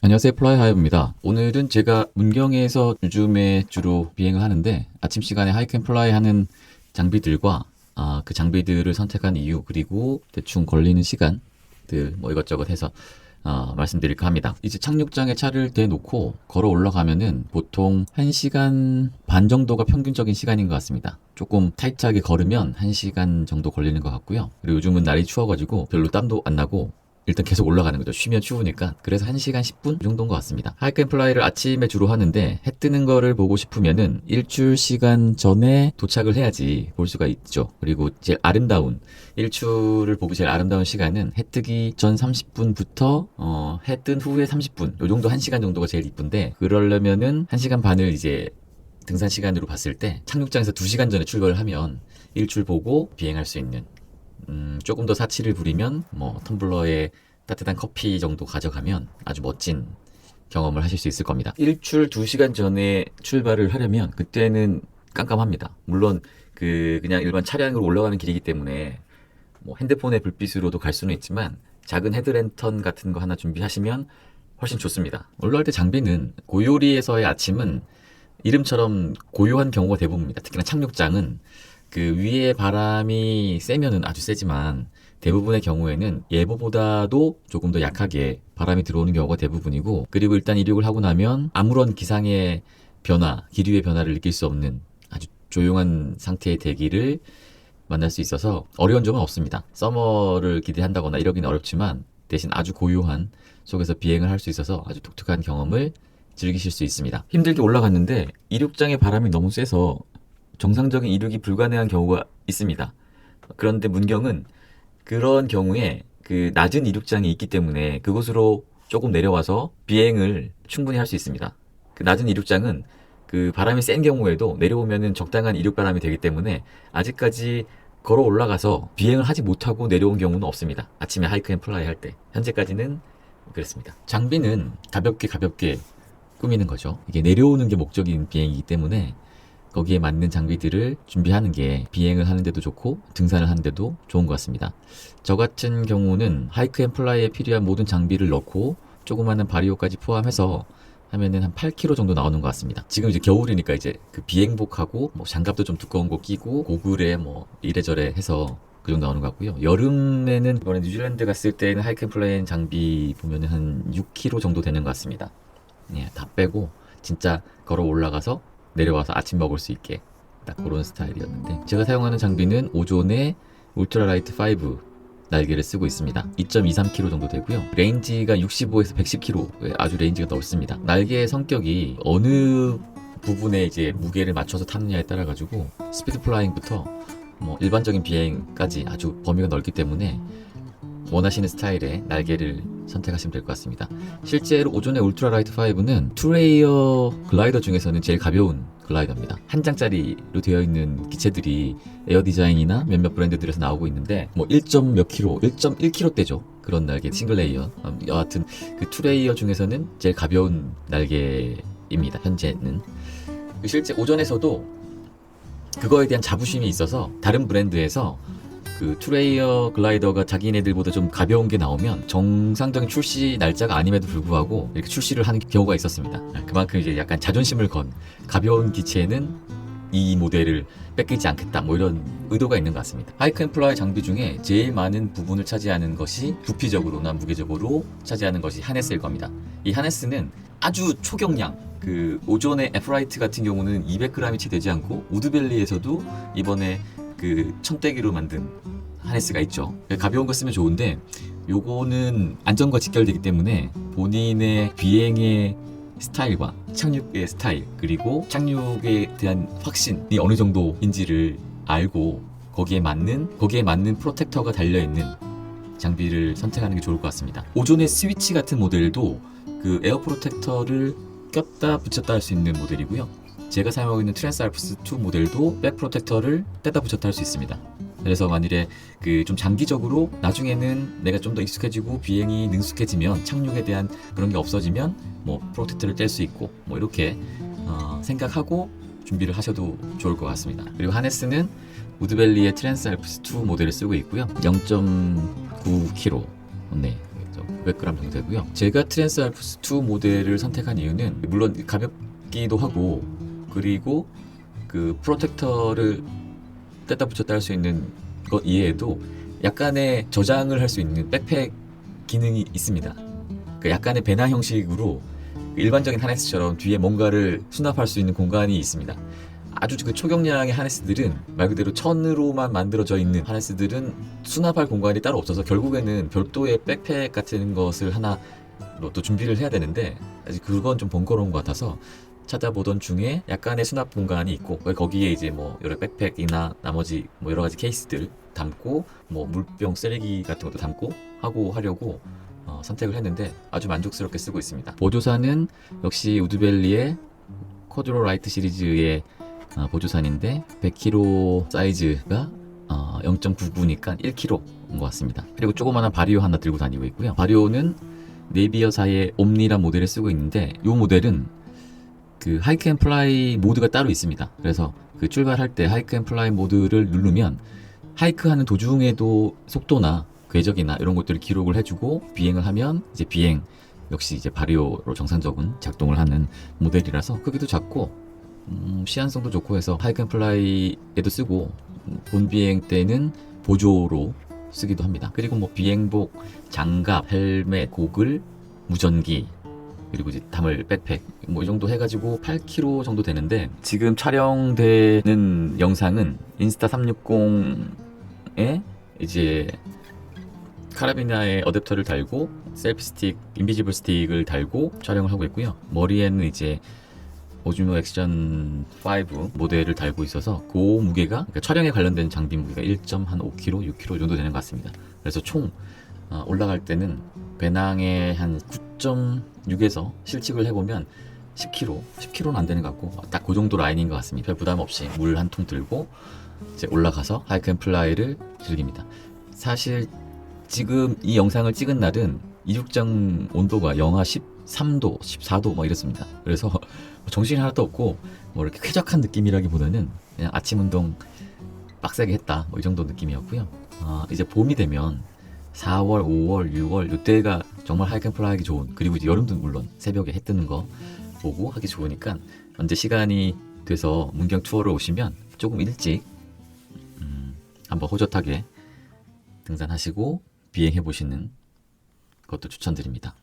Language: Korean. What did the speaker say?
안녕하세요. 플라이하이브입니다. 오늘은 제가 문경에서 요즘에 주로 비행을 하는데 아침 시간에 하이크 앤 플라이 하는 장비들과 그 장비들을 선택한 이유 그리고 대충 걸리는 시간들 뭐 이것저것 해서 말씀드릴까 합니다. 이제 착륙장에 차를 대놓고 걸어 올라가면은 보통 1시간 반 정도가 평균적인 시간인 것 같습니다. 조금 타이트하게 걸으면 1시간 정도 걸리는 것 같고요. 그리고 요즘은 날이 추워가지고 별로 땀도 안 나고 일단 계속 올라가는 거죠. 쉬면 추우니까. 그래서 1시간 10분 정도인 것 같습니다. 하이크 앤 플라이를 아침에 주로 하는데 해 뜨는 거를 보고 싶으면은 일출 시간 전에 도착을 해야지 볼 수가 있죠. 그리고 제일 아름다운 일출을 보기 제일 아름다운 시간은 해 뜨기 전 30분부터 해 뜬 후에 30분. 요 정도 1시간 정도가 제일 이쁜데 그러려면은 1시간 반을 이제 등산 시간으로 봤을 때 착륙장에서 2시간 전에 출발을 하면 일출 보고 비행할 수 있는 조금 더 사치를 부리면 뭐 텀블러에 따뜻한 커피 정도 가져가면 아주 멋진 경험을 하실 수 있을 겁니다. 일출 2시간 전에 출발을 하려면 그때는 깜깜합니다. 물론 그냥 일반 차량으로 올라가는 길이기 때문에 뭐 핸드폰의 불빛으로도 갈 수는 있지만 작은 헤드랜턴 같은 거 하나 준비하시면 훨씬 좋습니다. 올라갈 때 장비는 고요리에서의 아침은 이름처럼 고요한 경우가 대부분입니다. 특히나 착륙장은 그 위에 바람이 세면은 아주 세지만 대부분의 경우에는 예보보다도 조금 더 약하게 바람이 들어오는 경우가 대부분이고, 그리고 일단 이륙을 하고 나면 아무런 기상의 변화, 기류의 변화를 느낄 수 없는 아주 조용한 상태의 대기를 만날 수 있어서 어려운 점은 없습니다. 서머를 기대한다거나 이러기는 어렵지만 대신 아주 고요한 속에서 비행을 할 수 있어서 아주 독특한 경험을 즐기실 수 있습니다. 힘들게 올라갔는데 이륙장의 바람이 너무 세서 정상적인 이륙이 불가능한 경우가 있습니다. 그런데 문경은 그런 경우에 그 낮은 이륙장이 있기 때문에 그곳으로 조금 내려와서 비행을 충분히 할 수 있습니다. 그 낮은 이륙장은 그 바람이 센 경우에도 내려오면은 적당한 이륙 바람이 되기 때문에 아직까지 걸어 올라가서 비행을 하지 못하고 내려온 경우는 없습니다. 아침에 하이크 앤 플라이 할 때. 현재까지는 그렇습니다. 장비는 가볍게 꾸미는 거죠. 이게 내려오는 게 목적인 비행이기 때문에 거기에 맞는 장비들을 준비하는 게 비행을 하는데도 좋고 등산을 하는데도 좋은 것 같습니다. 저 같은 경우는 하이크 앤 플라이에 필요한 모든 장비를 넣고 조그마한 바리오까지 포함해서 하면은 한 8kg 정도 나오는 것 같습니다. 지금 이제 겨울이니까 이제 그 비행복하고 뭐 장갑도 좀 두꺼운 거 끼고 고글에 뭐 이래저래 해서 그 정도 나오는 것 같고요. 여름에는 이번에 뉴질랜드 갔을 때는 하이크 앤 플라이 장비 보면은 한 6kg 정도 되는 것 같습니다. 예, 다 빼고 진짜 걸어 올라가서 내려와서 아침 먹을 수 있게 딱 그런 스타일이었는데, 제가 사용하는 장비는 오존의 울트라라이트 5 날개를 쓰고 있습니다. 2.23kg 정도 되고요. 레인지가 65에서 110kg, 아주 레인지가 넓습니다. 날개의 성격이 어느 부분에 이제 무게를 맞춰서 타느냐에 따라 가지고 스피드 플라잉부터 뭐 일반적인 비행까지 아주 범위가 넓기 때문에 원하시는 스타일의 날개를 선택하시면 될 것 같습니다. 실제로 오존의 울트라라이트 5는 투레이어 글라이더 중에서는 제일 가벼운 글라이더입니다. 한 장짜리로 되어 있는 기체들이 에어 디자인이나 몇몇 브랜드들에서 나오고 있는데 뭐 1점 몇 킬로, 1.1kg대죠. 그런 날개, 싱글 레이어. 여하튼 그 투레이어 중에서는 제일 가벼운 날개입니다. 현재는. 실제 오존에서도 그거에 대한 자부심이 있어서 다른 브랜드에서 그 투레이어 글라이더가 자기네들보다 좀 가벼운 게 나오면 정상적인 출시 날짜가 아님에도 불구하고 이렇게 출시를 하는 경우가 있었습니다. 그만큼 이제 약간 자존심을 건 가벼운 기체는 이 모델을 뺏기지 않겠다 뭐 이런 의도가 있는 것 같습니다. 하이크 앤 플라이 장비 중에 제일 많은 부분을 차지하는 것이 부피적으로나 무게적으로 차지하는 것이 하네스일 겁니다. 이 하네스는 아주 초경량, 그 오존의 에프라이트 같은 경우는 200g이 채 되지 않고 우드밸리에서도 이번에 그 천대기로 만든 하네스가 있죠. 가벼운 거 쓰면 좋은데 요거는 안전과 직결되기 때문에 본인의 비행의 스타일과 착륙의 스타일 그리고 착륙에 대한 확신이 어느 정도인지를 알고 거기에 맞는 프로텍터가 달려있는 장비를 선택하는 게 좋을 것 같습니다. 오존의 스위치 같은 모델도 그 에어 프로텍터를 꼈다 붙였다 할 수 있는 모델이고요. 제가 사용하고 있는 트랜스 알프스 2 모델도 백 프로텍터를 떼다 붙였다 할 수 있습니다. 그래서 만일에 그 좀 장기적으로 나중에는 내가 좀 더 익숙해지고 비행이 능숙해지면 착륙에 대한 그런 게 없어지면 뭐 프로텍터를 뗄 수 있고 뭐 이렇게 생각하고 준비를 하셔도 좋을 것 같습니다. 그리고 하네스는 우드밸리의 트랜스 알프스 2 모델을 쓰고 있고요. 0.9kg, 네, 정도, 900g 정도 되고요. 제가 트랜스 알프스 2 모델을 선택한 이유는 물론 가볍기도 하고, 그리고 그 프로텍터를 뗐다 붙였다 할 수 있는 것 이외에도 약간의 저장을 할 수 있는 백팩 기능이 있습니다. 그 약간의 배낭 형식으로 일반적인 하네스처럼 뒤에 뭔가를 수납할 수 있는 공간이 있습니다. 아주 그 초경량의 하네스들은 말 그대로 천으로만 만들어져 있는 하네스들은 수납할 공간이 따로 없어서 결국에는 별도의 백팩 같은 것을 하나 또 준비를 해야 되는데, 아직 그건 좀 번거로운 것 같아서 찾아보던 중에 약간의 수납 공간이 있고, 거기에 이제 뭐 여러 백팩이나 나머지 뭐 여러 가지 케이스들 담고, 뭐 물병 쓰레기 같은 것도 담고 하고 하려고 선택을 했는데 아주 만족스럽게 쓰고 있습니다. 보조사는 역시 우드벨리의 쿼드로 라이트 시리즈의 보조산인데 100kg 사이즈가 0.99니까 1kg인 것 같습니다. 그리고 조그마한 바리오 하나 들고 다니고 있고요. 바리오는 네비어사의 옴니라 모델을 쓰고 있는데, 이 모델은 그 하이크 앤 플라이 모드가 따로 있습니다. 그래서 그 출발할 때 하이크 앤 플라이 모드를 누르면 하이크하는 도중에도 속도나 궤적이나 이런 것들을 기록을 해주고, 비행을 하면 이제 비행 역시 이제 바리오로 정상적인 작동을 하는 모델이라서 크기도 작고 시한성도 좋고 해서 하이크 앤 플라이에도 쓰고, 본 비행 때는 보조로 쓰기도 합니다. 그리고 뭐 비행복, 장갑, 헬멧, 고글, 무전기, 그리고 이제 담을 백팩 뭐 이 정도 해가지고 8kg 정도 되는데, 지금 촬영되는 영상은 인스타 360에 이제 카라비나에 어댑터를 달고 셀피 스틱, 인비지블 스틱을 달고 촬영을 하고 있고요. 머리에는 이제 오즈모 액션 5 모델을 달고 있어서 그 무게가, 그러니까 촬영에 관련된 장비 무게가 1.5kg, 6kg 정도 되는 것 같습니다. 그래서 총 올라갈 때는 배낭에 한 9.6에서 실측을 해보면 10kg는 안 되는 것 같고, 딱 그 정도 라인인 것 같습니다. 별 부담 없이 물 한 통 들고 이제 올라가서 하이크 앤 플라이를 즐깁니다. 사실 지금 이 영상을 찍은 날은 이륙장 온도가 영하 13도, 14도 뭐 이렇습니다. 그래서 정신이 하나도 없고 뭐 이렇게 쾌적한 느낌이라기보다는 그냥 아침 운동 빡세게 했다 뭐 이 정도 느낌이었고요. 이제 봄이 되면 4월, 5월, 6월 이때가 정말 하이크 앤 플라이 하기 좋은, 그리고 이제 여름도 물론 새벽에 해 뜨는 거 보고 하기 좋으니까 언제 시간이 돼서 문경 투어를 오시면 조금 일찍 한번 호젓하게 등산하시고 비행해 보시는 것도 추천드립니다.